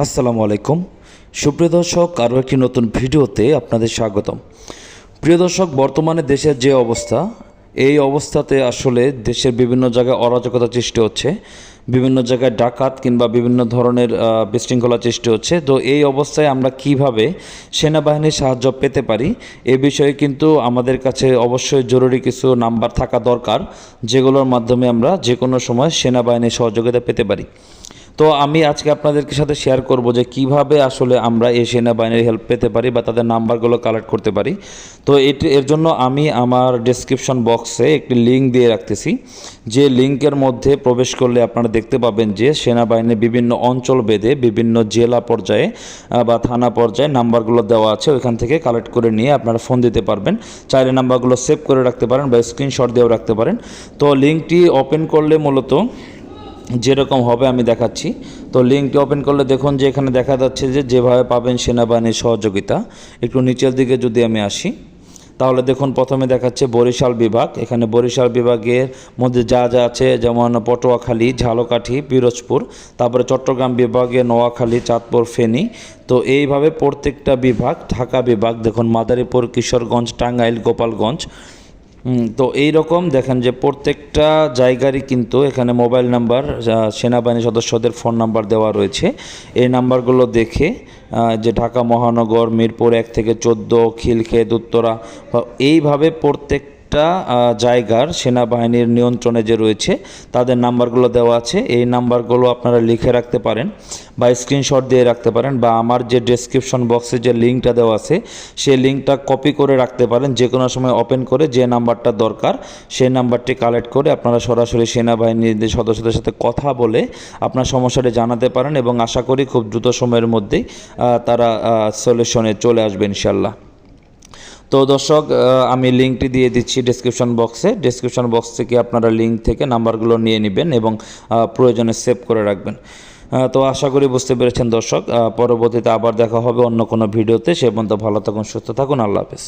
আসসালামু আলাইকুম সুপ্রিয় দর্শক, আরও একটি নতুন ভিডিওতে আপনাদের স্বাগতম। প্রিয় দর্শক, বর্তমানে দেশের যে অবস্থা, এই অবস্থাতে আসলে দেশের বিভিন্ন জায়গায় অরাজকতা সৃষ্টি হচ্ছে, বিভিন্ন জায়গায় ডাকাত কিংবা বিভিন্ন ধরনের বিশৃঙ্খলা সৃষ্টি হচ্ছে। তো এই অবস্থায় আমরা কিভাবে সেনাবাহিনীর সাহায্য পেতে পারি, এ বিষয়ে কিন্তু আমাদের কাছে অবশ্যই জরুরি কিছু নাম্বার থাকা দরকার, যেগুলোর মাধ্যমে আমরা যে কোনো সময় সেনাবাহিনীর সহযোগিতা পেতে পারি। তো আমি আজকে আপনাদের সাথে শেয়ার করব যে কিভাবে আসলে আমরা এই সেনাবাহিনীর হেল্প পেতে পারি বা তাদের নাম্বারগুলো কালেক্ট করতে পারি। তো এর জন্য আমি আমার ডেসক্রিপশন বক্সে একটি লিঙ্ক দিয়ে রাখতেছি, যে লিঙ্কের মধ্যে প্রবেশ করলে আপনারা দেখতে পাবেন যে সেনাবাহিনীর বিভিন্ন অঞ্চল ভেদে বিভিন্ন জেলা পর্যায়ে বা থানা পর্যায়ে নাম্বারগুলো দেওয়া আছে, ওইখান থেকে কালেক্ট করে নিয়ে আপনারা ফোন দিতে পারবেন। চাইলে নাম্বারগুলো সেভ করে রাখতে পারেন বা স্ক্রিনশট দিয়েও রাখতে পারেন। তো লিঙ্কটি ওপেন করলে মূলত যেরকম হবে আমি দেখাচ্ছি। তো লিঙ্কটি ওপেন করলে দেখুন যে এখানে দেখা যাচ্ছে যে যেভাবে পাবেন সেনাবাহিনীর সহযোগিতা। একটু নিচের দিকে যদি আমি আসি, তাহলে দেখুন প্রথমে দেখাচ্ছে বরিশাল বিভাগ। এখানে বরিশাল বিভাগের মধ্যে যা যা আছে, যেমন পটুয়াখালী, ঝালকাঠি, পিরোজপুর, তারপরে চট্টগ্রাম বিভাগে নোয়াখালী, চাঁদপুর, ফেনী। তো এইভাবে প্রত্যেকটা বিভাগ, ঢাকা বিভাগ দেখুন মাদারীপুর, কিশোরগঞ্জ, টাঙ্গাইল, গোপালগঞ্জ। তো এই রকম দেখেন যে প্রত্যেকটা জায়গারই কিন্তু এখানে মোবাইল নাম্বার, সেনাবাহিনী সদস্যদের ফোন নাম্বার দেওয়া রয়েছে। এই নাম্বারগুলো দেখে যে ঢাকা মহানগর, মিরপুর 1 থেকে 14, খিলক্ষেত, উত্তরা, এইভাবে প্রত্যেকটা জায়গার সেনাবাহিনীর নিয়ন্ত্রণে যে রয়েছে তাদের নাম্বারগুলো দেওয়া আছে। এই নাম্বারগুলো আপনারা লিখে রাখতে পারেন বা স্ক্রিনশট দিয়ে রাখতে পারেন, বা আমার যে ডেসক্রিপশন বক্সে যে লিঙ্কটা দেওয়া আছে সেই লিঙ্কটা কপি করে রাখতে পারেন। যে কোনো সময় ওপেন করে যে নাম্বারটা দরকার সেই নাম্বারটি কালেক্ট করে আপনারা সরাসরি সেনাবাহিনীর সদস্যদের সাথে কথা বলে আপনার সমস্যাটি জানাতে পারেন, এবং আশা করি খুব দ্রুত সময়ের মধ্যেই তারা সলিউশনে চলে আসবে ইনশাল্লাহ। তো দর্শক, আমি লিঙ্কটি দিয়ে দিচ্ছি ডেসক্রিপশন বক্সে। ডেসক্রিপশন বক্স থেকে আপনারা লিঙ্ক থেকে নাম্বারগুলো নিয়ে নেবেন এবং প্রয়োজনে সেভ করে রাখবেন। তো আশা করি বুঝতে পেরেছেন দর্শক। পরবর্তীতে আবার দেখা হবে অন্য কোনো ভিডিওতে। সে পর্যন্ত ভালো থাকুন, সুস্থ থাকুন। আল্লাহ হাফেজ।